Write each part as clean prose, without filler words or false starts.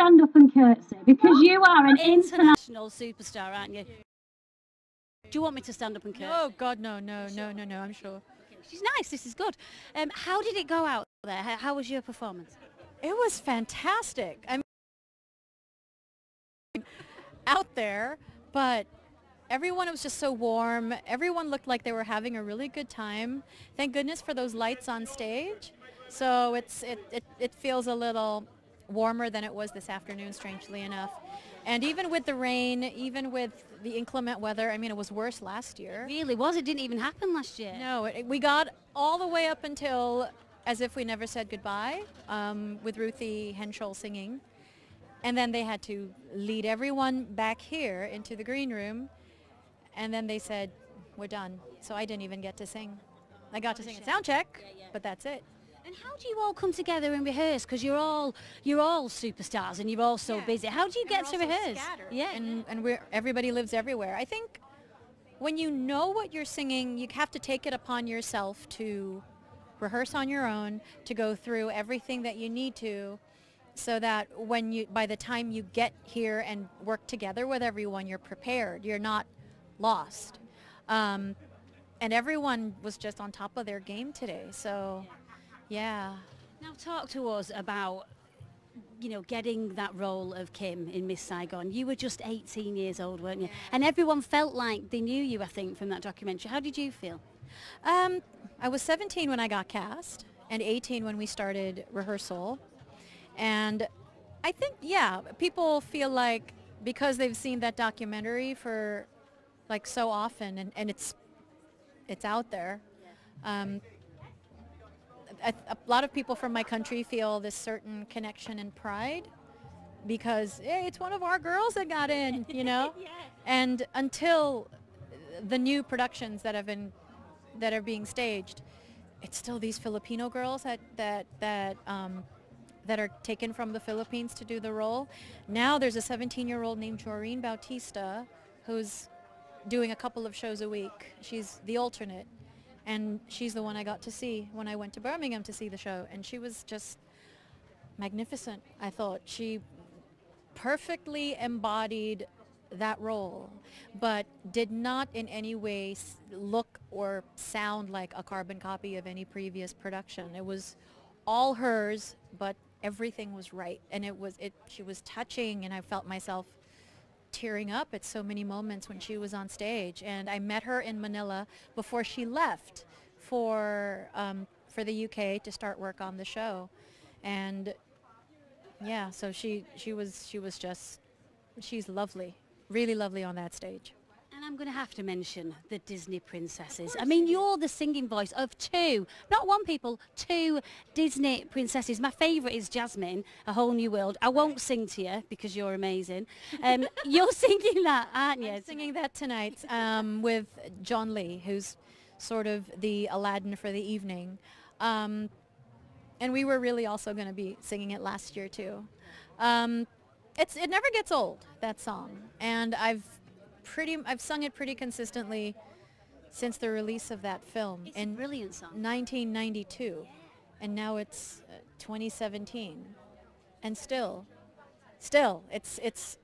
stand up and curtsy because you are an international superstar, aren't you? Do you want me to stand up and curtsy? Oh God, no, I'm sure. She's nice. This is good. How did it go out there? How was your performance? It was fantastic. I mean, out there, but everyone was just so warm. Everyone looked like they were having a really good time. Thank goodness for those lights on stage. So it feels a little warmer than it was this afternoon, strangely enough. And even with the rain, even with the inclement weather, I mean, it was worse last year. Really was? It didn't even happen last year? No, we got all the way up until As If We Never Said Goodbye, with Ruthie Henschel singing. And then they had to lead everyone back here into the green room. And then they said, we're done. So I didn't even get to sing. I got to sing at sound check, but that's it. And how do you all come together and rehearse? Because you're all superstars and you're all so busy. How do you get to rehearse? And everybody lives everywhere. I think when you know what you're singing, you have to take it upon yourself to rehearse on your own, to go through everything that you need to, so that by the time you get here and work together with everyone, you're prepared. You're not lost. And everyone was just on top of their game today. So, yeah. Now talk to us about, getting that role of Kim in Miss Saigon. You were just 18 years old, weren't you? And everyone felt like they knew you, I think, from that documentary. How did you feel? I was 17 when I got cast and 18 when we started rehearsal. And I think, people feel like because they've seen that documentary for like so often and it's out there, a lot of people from my country feel this certain connection and pride because, hey, it's one of our girls that got in, And until the new productions that are being staged, it's still these Filipino girls that are taken from the Philippines to do the role. Now there's a 17-year-old named Joreen Bautista who's doing a couple of shows a week. She's the alternate. And she's the one I got to see when I went to Birmingham to see the show. And she was just magnificent, I thought. She perfectly embodied that role, but did not in any way look or sound like a carbon copy of any previous production. It was all hers, but everything was right. And she was touching, and I felt myself tearing up at so many moments when she was on stage. And I met her in Manila before she left for the UK to start work on the show. And yeah, so she's lovely, really lovely on that stage. And I'm going to have to mention the Disney princesses. I mean, you're the singing voice of two, not one people, two Disney princesses. My favourite is Jasmine, A Whole New World. I won't sing to you because you're amazing. You're singing that, aren't you? I'm singing that tonight with John Lee, who's sort of the Aladdin for the evening. And we were really also going to be singing it last year too. It never gets old, that song. And I've sung it pretty consistently since the release of that film a brilliant song. 1992, and now it's 2017, and still, it's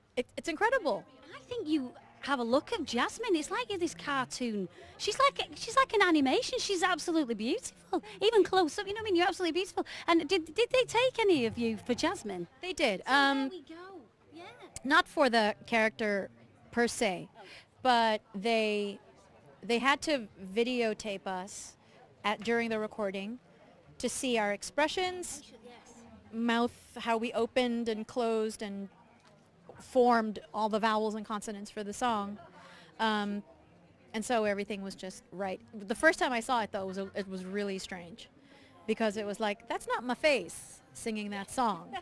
incredible. I think you have a look at Jasmine. It's like this cartoon. She's like an animation. She's absolutely beautiful, even close up. You're absolutely beautiful. And did they take any of you for Jasmine? They did. So there we go. Yeah. Not for the character per se, but they had to videotape us during the recording to see our expressions, mouth, how we opened and closed and formed all the vowels and consonants for the song, and so everything was just right. The first time I saw it, though, it was really strange, because it was like, that's not my face singing that song,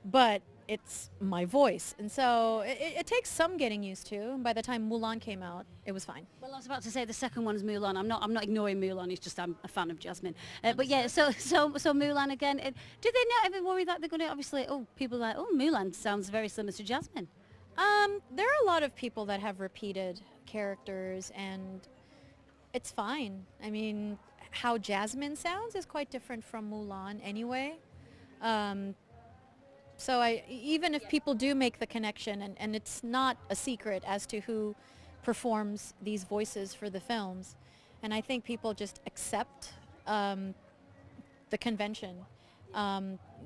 but it's my voice. And so it takes some getting used to. And by the time Mulan came out, it was fine. Well, I was about to say the second one is Mulan. I'm not ignoring Mulan. It's just I'm a fan of Jasmine. But yeah, so Mulan again. Do they not ever worry that they're going to obviously? Oh, people are like, oh, Mulan sounds very similar to Jasmine. There are a lot of people that have repeated characters, and it's fine. I mean, how Jasmine sounds is quite different from Mulan anyway. So even if people do make the connection, and it's not a secret as to who performs these voices for the films, and I think people just accept the convention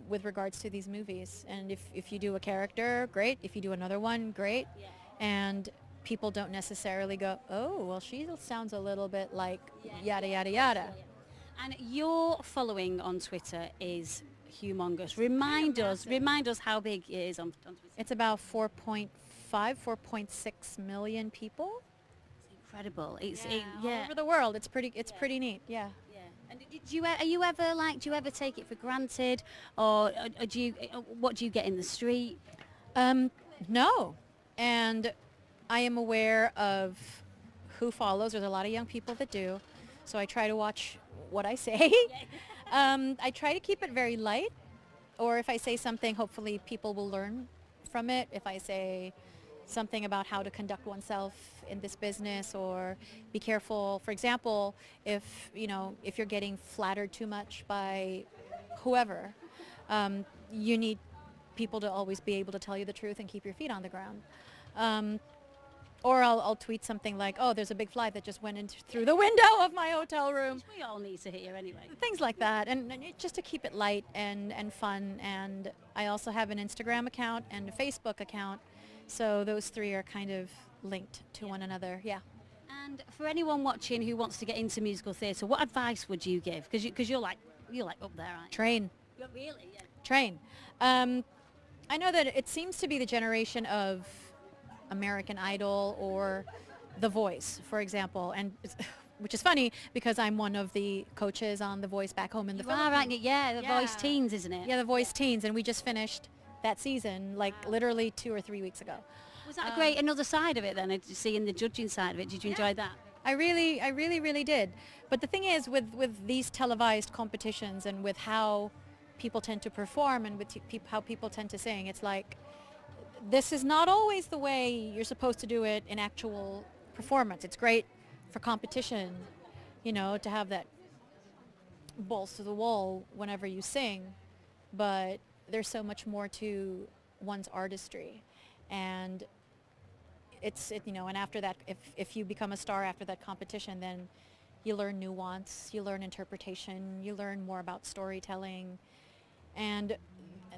with regards to these movies. And if you do a character, great. If you do another one, great. Yeah. And people don't necessarily go, oh, well, she sounds a little bit like yada, yada, yada. And your following on Twitter is humongous. Remind us how big it is on Twitter. It's about 4.6 million people. It's incredible. It's all over the world. It's pretty neat. Yeah. And do you ever take it for granted, or what do you get in the street? No, and I am aware of who follows. There's a lot of young people that do, so I try to watch what I say. I try to keep it very light, or if I say something, hopefully people will learn from it. If I say something about how to conduct oneself in this business, or be careful. For example, if you're getting flattered too much by whoever, you need people to always be able to tell you the truth and keep your feet on the ground. Or I'll tweet something like, oh, there's a big fly that just went through the window of my hotel room. Which we all need to hear anyway. Things like that, and just to keep it light and fun. And I also have an Instagram account and a Facebook account, so those three are kind of linked to one another. Yeah. And for anyone watching who wants to get into musical theatre, what advice would you give? Because you're like up there, aren't you? Train. Really? Yeah. Train. I know that it seems to be the generation of American Idol or The Voice, for example, and which is funny because I'm one of the coaches on The Voice back home in the Philippines. Right? Yeah, The Voice Teens, isn't it? Yeah, The Voice Teens, and we just finished that season literally 2 or 3 weeks ago. Was that another side of it then? Seeing the judging side of it, did you enjoy that? I really did. But the thing is, with these televised competitions and with how people tend to perform and with how people tend to sing, it's like, this is not always the way you're supposed to do it in actual performance. It's great for competition, to have that balls to the wall whenever you sing, but there's so much more to one's artistry. And and after that, if you become a star after that competition, then you learn nuance, you learn interpretation, you learn more about storytelling. And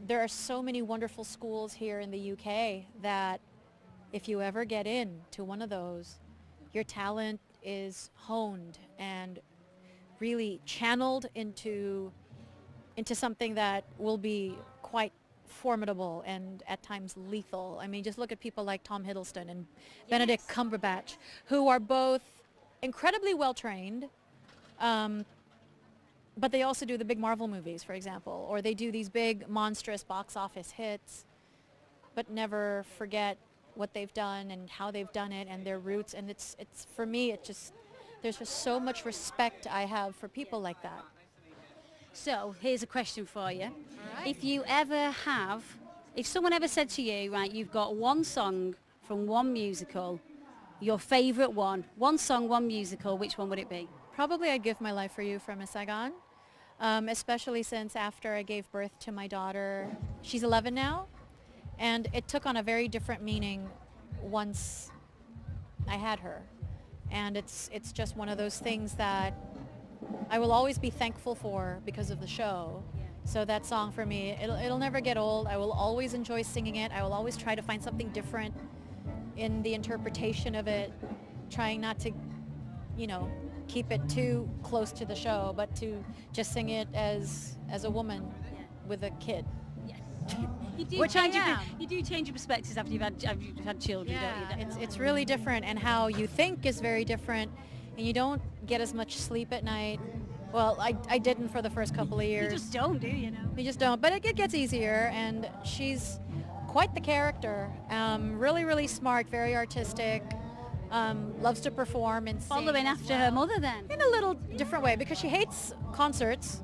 there are so many wonderful schools here in the UK that if you ever get into one of those, your talent is honed and really channeled into something that will be quite formidable and at times lethal. I mean, just look at people like Tom Hiddleston and Benedict Cumberbatch, who are both incredibly well trained, but they also do the big Marvel movies, for example, or they do these big monstrous box office hits, but never forget what they've done and how they've done it and their roots. And it's for me, there's just so much respect I have for people like that. So here's a question for you. Right. If someone ever said to you, right, you've got one song from one musical, your favourite one song, one musical, which one would it be? Probably I'd give My Life for You from Miss Saigon, especially since after I gave birth to my daughter, she's 11 now, and it took on a very different meaning once I had her. And it's just one of those things that I will always be thankful for because of the show. So that song for me, it'll never get old. I will always enjoy singing it. I will always try to find something different in the interpretation of it, trying not to, keep it too close to the show, but to just sing it as a woman with a kid. Yes. You do change your perspectives after you've had children, don't you? It's really different, and how you think is very different, and you don't get as much sleep at night. Well, I didn't for the first couple of years. You just don't, do you? You just don't, but it gets easier, and she's quite the character. Really, really smart, very artistic, loves to perform and sing. Following after her mother then? In a little different way, because she hates concerts,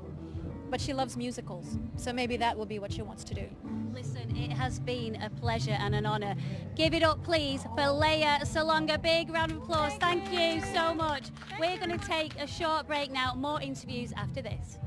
but she loves musicals. So maybe that will be what she wants to do. Listen, it has been a pleasure and an honour. Give it up, please, for Leah Salonga. Big round of applause. Thank you so much. We're going to take a short break now. More interviews after this.